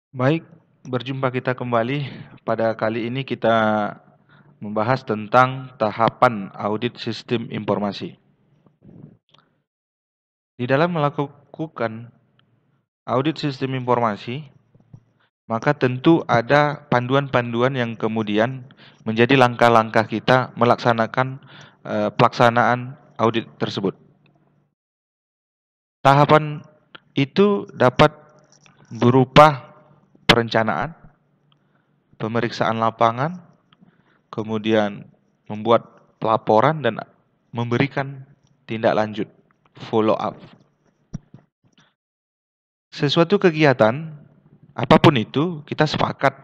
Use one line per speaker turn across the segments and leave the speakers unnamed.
Baik, berjumpa kita kembali. Pada kali ini kita membahas tentang tahapan audit sistem informasi. Di dalam melakukan audit sistem informasi, maka tentu ada panduan-panduan yang kemudian menjadi langkah-langkah kita melaksanakan pelaksanaan audit tersebut. Tahapan itu dapat berupa perencanaan, pemeriksaan lapangan, kemudian membuat pelaporan dan memberikan tindak lanjut, follow up. Sesuatu kegiatan, apapun itu, kita sepakat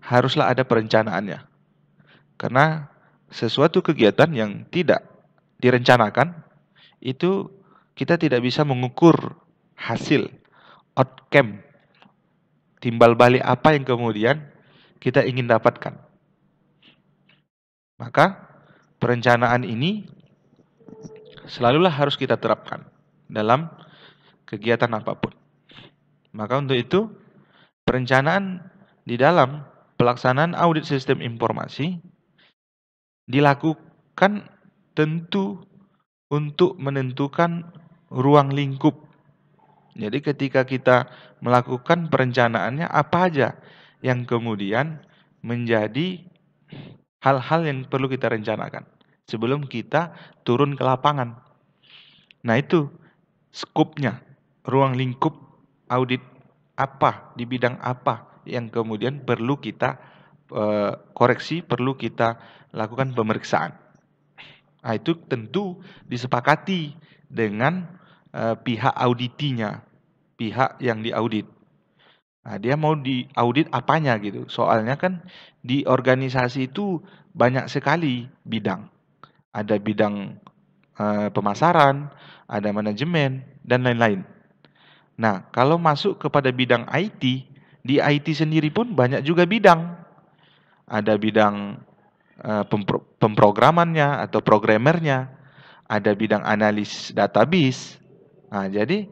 haruslah ada perencanaannya. Karena sesuatu kegiatan yang tidak direncanakan, itu kita tidak bisa mengukur hasil, outcome, timbal balik apa yang kemudian kita ingin dapatkan. Maka perencanaan ini selalulah harus kita terapkan dalam kegiatan apapun. Maka untuk itu, perencanaan di dalam pelaksanaan audit sistem informasi dilakukan tentu untuk menentukan ruang lingkup. Jadi ketika kita melakukan perencanaannya, apa aja yang kemudian menjadi hal-hal yang perlu kita rencanakan sebelum kita turun ke lapangan. Nah itu skopnya, ruang lingkup audit apa, di bidang apa yang kemudian perlu kita koreksi, perlu kita lakukan pemeriksaan. Nah itu tentu disepakati dengan pihak auditinya, pihak yang diaudit. Nah, dia mau diaudit apanya gitu. Soalnya kan di organisasi itu banyak sekali bidang. Ada bidang pemasaran, ada manajemen, dan lain-lain. Nah, kalau masuk kepada bidang IT, di IT sendiri pun banyak juga bidang. Ada bidang pemrogramannya atau programmernya, ada bidang analis database. Nah, jadi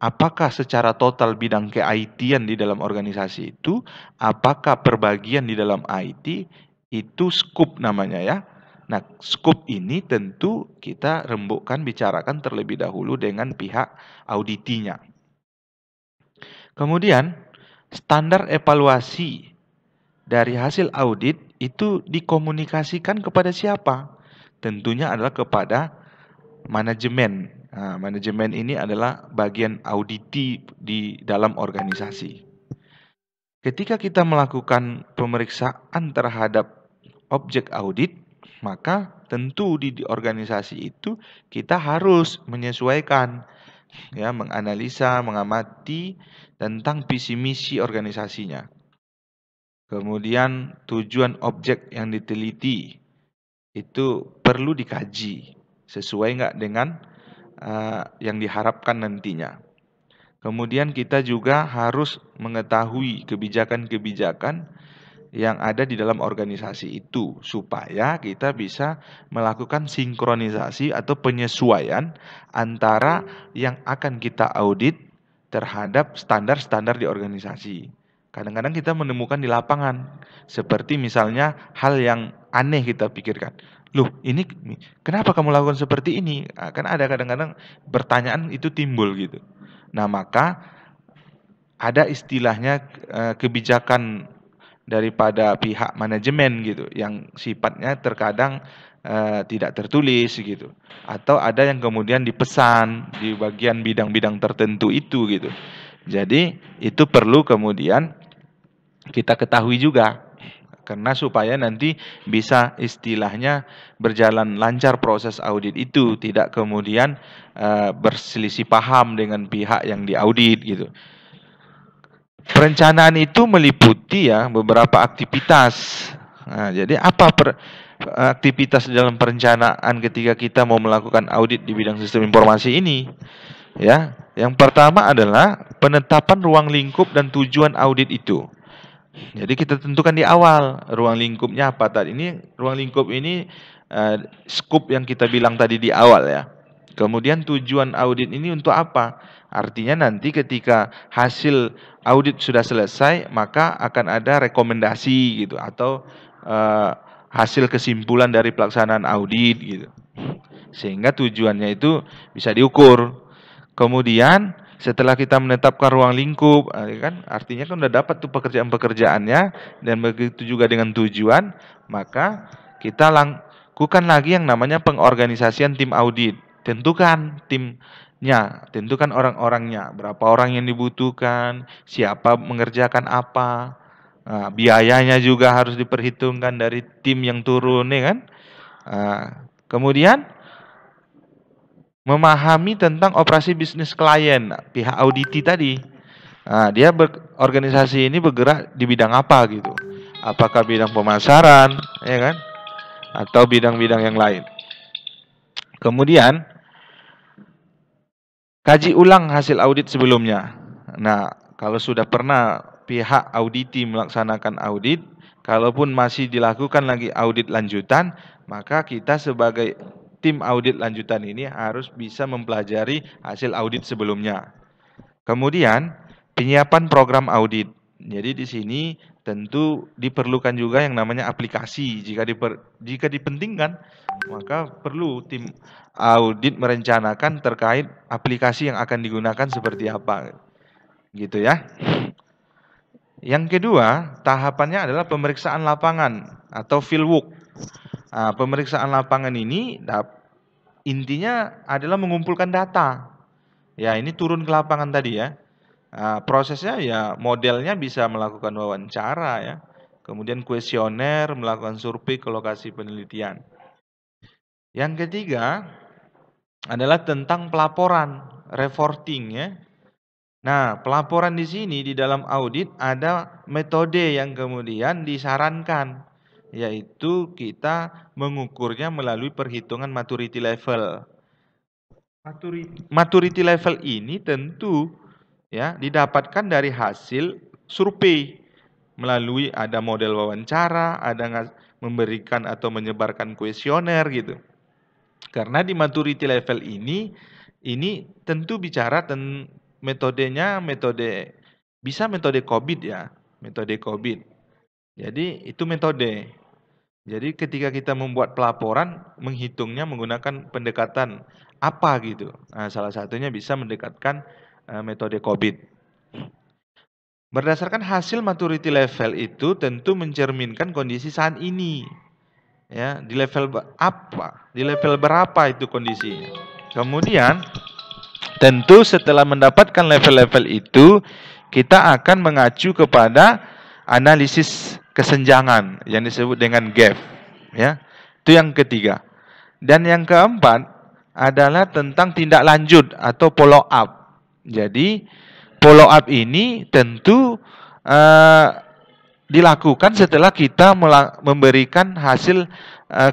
apakah secara total bidang ke-IT-an di dalam organisasi itu, apakah perbagian di dalam IT, itu scope namanya ya. Nah, scope ini tentu kita rembukkan, bicarakan terlebih dahulu dengan pihak auditinya. Kemudian, standar evaluasi dari hasil audit itu dikomunikasikan kepada siapa? Tentunya adalah kepada manajemen. Nah, manajemen ini adalah bagian auditi di dalam organisasi. Ketika kita melakukan pemeriksaan terhadap objek audit, maka tentu di organisasi itu kita harus menyesuaikan, ya, menganalisa, mengamati tentang visi misi organisasinya. Kemudian tujuan objek yang diteliti itu perlu dikaji sesuai nggak dengan yang diharapkan nantinya. Kemudian kita juga harus mengetahui kebijakan-kebijakan yang ada di dalam organisasi itu supaya kita bisa melakukan sinkronisasi atau penyesuaian antara yang akan kita audit terhadap standar-standar di organisasi. Kadang-kadang kita menemukan di lapangan seperti misalnya hal yang aneh kita pikirkan. Loh, ini kenapa kamu lakukan seperti ini? Kan ada kadang-kadang pertanyaan itu timbul gitu. Nah, maka ada istilahnya kebijakan daripada pihak manajemen gitu yang sifatnya terkadang tidak tertulis gitu. Atau ada yang kemudian dipesan di bagian bidang-bidang tertentu itu gitu. Jadi itu perlu kemudian kita ketahui juga. Karena supaya nanti bisa istilahnya berjalan lancar proses audit itu, tidak kemudian berselisih paham dengan pihak yang diaudit gitu. Perencanaan itu meliputi ya beberapa aktivitas. Nah, jadi apa aktivitas dalam perencanaan ketika kita mau melakukan audit di bidang sistem informasi ini? Ya, yang pertama adalah penetapan ruang lingkup dan tujuan audit itu. Jadi kita tentukan di awal ruang lingkupnya apa tadi. Ini ruang lingkup ini scope yang kita bilang tadi di awal ya. Kemudian tujuan audit ini untuk apa? Artinya nanti ketika hasil audit sudah selesai, maka akan ada rekomendasi gitu atau hasil kesimpulan dari pelaksanaan audit gitu. Sehingga tujuannya itu bisa diukur. Kemudian setelah kita menetapkan ruang lingkup, kan artinya kan udah dapat tuh pekerjaan-pekerjaannya, dan begitu juga dengan tujuan, maka kita lakukan lagi yang namanya pengorganisasian tim audit. Tentukan timnya, tentukan orang-orangnya, berapa orang yang dibutuhkan, siapa mengerjakan apa, nah, biayanya juga harus diperhitungkan dari tim yang turun, ya kan? Kemudian memahami tentang operasi bisnis klien, pihak auditi tadi. Nah, dia organisasi ini bergerak di bidang apa gitu. Apakah bidang pemasaran, ya kan? Atau bidang-bidang yang lain. Kemudian, kaji ulang hasil audit sebelumnya. Nah, kalau sudah pernah pihak auditi melaksanakan audit, kalaupun masih dilakukan lagi audit lanjutan, maka kita sebagai tim audit lanjutan ini harus bisa mempelajari hasil audit sebelumnya. Kemudian, penyiapan program audit. Jadi di sini tentu diperlukan juga yang namanya aplikasi. Jika dipentingkan, maka perlu tim audit merencanakan terkait aplikasi yang akan digunakan seperti apa. Gitu ya. Yang kedua, tahapannya adalah pemeriksaan lapangan atau fieldwork. Nah, pemeriksaan lapangan ini intinya adalah mengumpulkan data. Ya, ini turun ke lapangan tadi ya. Nah, prosesnya ya modelnya bisa melakukan wawancara ya. Kemudian kuesioner, melakukan survei ke lokasi penelitian. Yang ketiga adalah tentang pelaporan, reporting ya. Nah, pelaporan di sini di dalam audit ada metode yang kemudian disarankan, yaitu kita mengukurnya melalui perhitungan maturity level. Maturity level ini tentu ya didapatkan dari hasil survei melalui ada model wawancara, ada memberikan atau menyebarkan kuesioner gitu. Karena di maturity level ini tentu bicara metodenya bisa metode COVID ya, metode COVID. Jadi itu metode. Jadi ketika kita membuat pelaporan, menghitungnya menggunakan pendekatan apa gitu. Nah, salah satunya bisa mendekatkan metode COVID. Berdasarkan hasil maturity level itu tentu mencerminkan kondisi saat ini. Ya, di level apa? Di level berapa itu kondisinya? Kemudian tentu setelah mendapatkan level-level itu, kita akan mengacu kepada analisis kesenjangan yang disebut dengan gap. Ya, itu yang ketiga. Dan yang keempat adalah tentang tindak lanjut atau follow up. Jadi follow up ini tentu dilakukan setelah kita memberikan hasil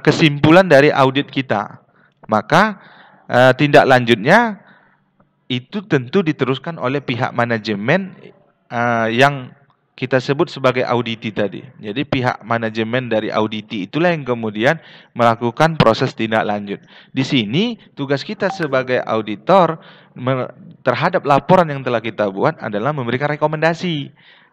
kesimpulan dari audit kita. Maka tindak lanjutnya itu tentu diteruskan oleh pihak manajemen yang kita sebut sebagai auditi tadi. Jadi pihak manajemen dari auditi itulah yang kemudian melakukan proses tindak lanjut. Di sini tugas kita sebagai auditor terhadap laporan yang telah kita buat adalah memberikan rekomendasi,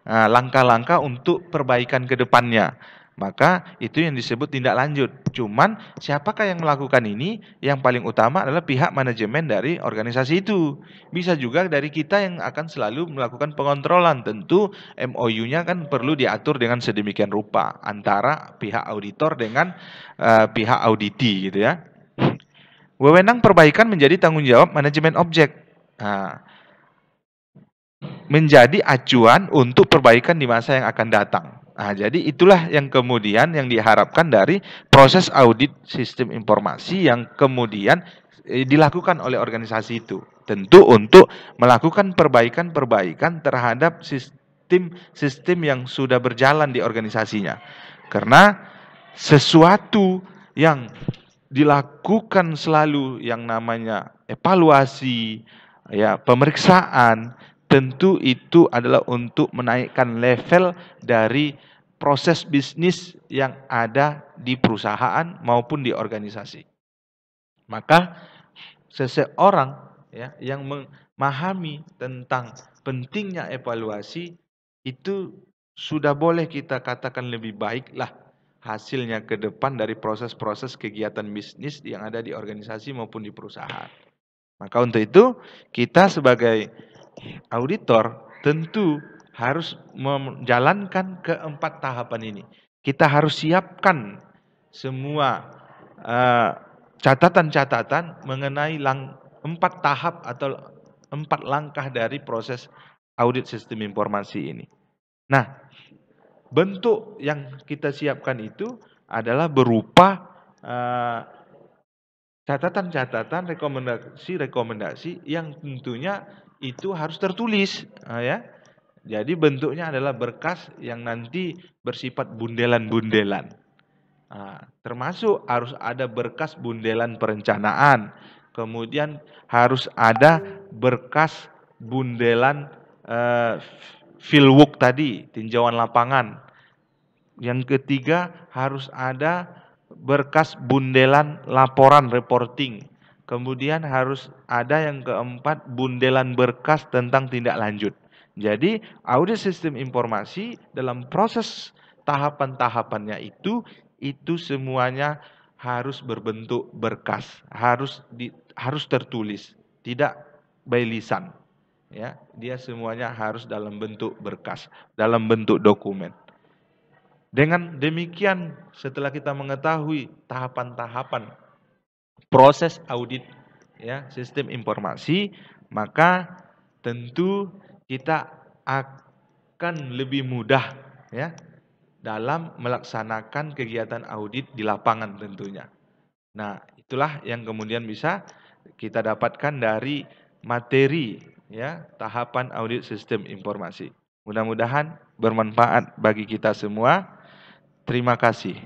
langkah-langkah untuk perbaikan ke depannya. Maka itu yang disebut tindak lanjut. Cuman siapakah yang melakukan ini? Yang paling utama adalah pihak manajemen dari organisasi itu. Bisa juga dari kita yang akan selalu melakukan pengontrolan. Tentu MOU-nya kan perlu diatur dengan sedemikian rupa antara pihak auditor dengan pihak auditi gitu ya. Wewenang perbaikan menjadi tanggung jawab manajemen objek. Nah, menjadi acuan untuk perbaikan di masa yang akan datang. Nah, jadi itulah yang kemudian yang diharapkan dari proses audit sistem informasi yang kemudian dilakukan oleh organisasi itu. Tentu untuk melakukan perbaikan-perbaikan terhadap sistem yang sudah berjalan di organisasinya. Karena sesuatu yang dilakukan selalu yang namanya evaluasi, ya, pemeriksaan, tentu itu adalah untuk menaikkan level dari proses bisnis yang ada di perusahaan maupun di organisasi. Maka seseorang ya yang memahami tentang pentingnya evaluasi itu sudah boleh kita katakan lebih baiklah hasilnya ke depan dari proses-proses kegiatan bisnis yang ada di organisasi maupun di perusahaan. Maka untuk itu kita sebagai auditor tentu harus menjalankan keempat tahapan ini. Kita harus siapkan semua catatan-catatan mengenai 4 tahap atau 4 langkah dari proses audit sistem informasi ini. Nah, bentuk yang kita siapkan itu adalah berupa catatan-catatan, rekomendasi-rekomendasi yang tentunya itu harus tertulis, ya. Jadi bentuknya adalah berkas yang nanti bersifat bundelan-bundelan. Termasuk harus ada berkas bundelan perencanaan, kemudian harus ada berkas bundelan fieldwork tadi, tinjauan lapangan. Yang ketiga harus ada berkas bundelan laporan reporting. Kemudian harus ada yang keempat bundelan berkas tentang tindak lanjut. Jadi audit sistem informasi dalam proses tahapan-tahapannya itu semuanya harus berbentuk berkas, harus tertulis, tidak by lisan. Ya, dia semuanya harus dalam bentuk berkas, dalam bentuk dokumen. Dengan demikian, setelah kita mengetahui tahapan-tahapan proses audit ya sistem informasi, maka tentu kita akan lebih mudah ya dalam melaksanakan kegiatan audit di lapangan tentunya. Nah, itulah yang kemudian bisa kita dapatkan dari materi ya tahapan audit sistem informasi. Mudah-mudahan bermanfaat bagi kita semua. Terima kasih.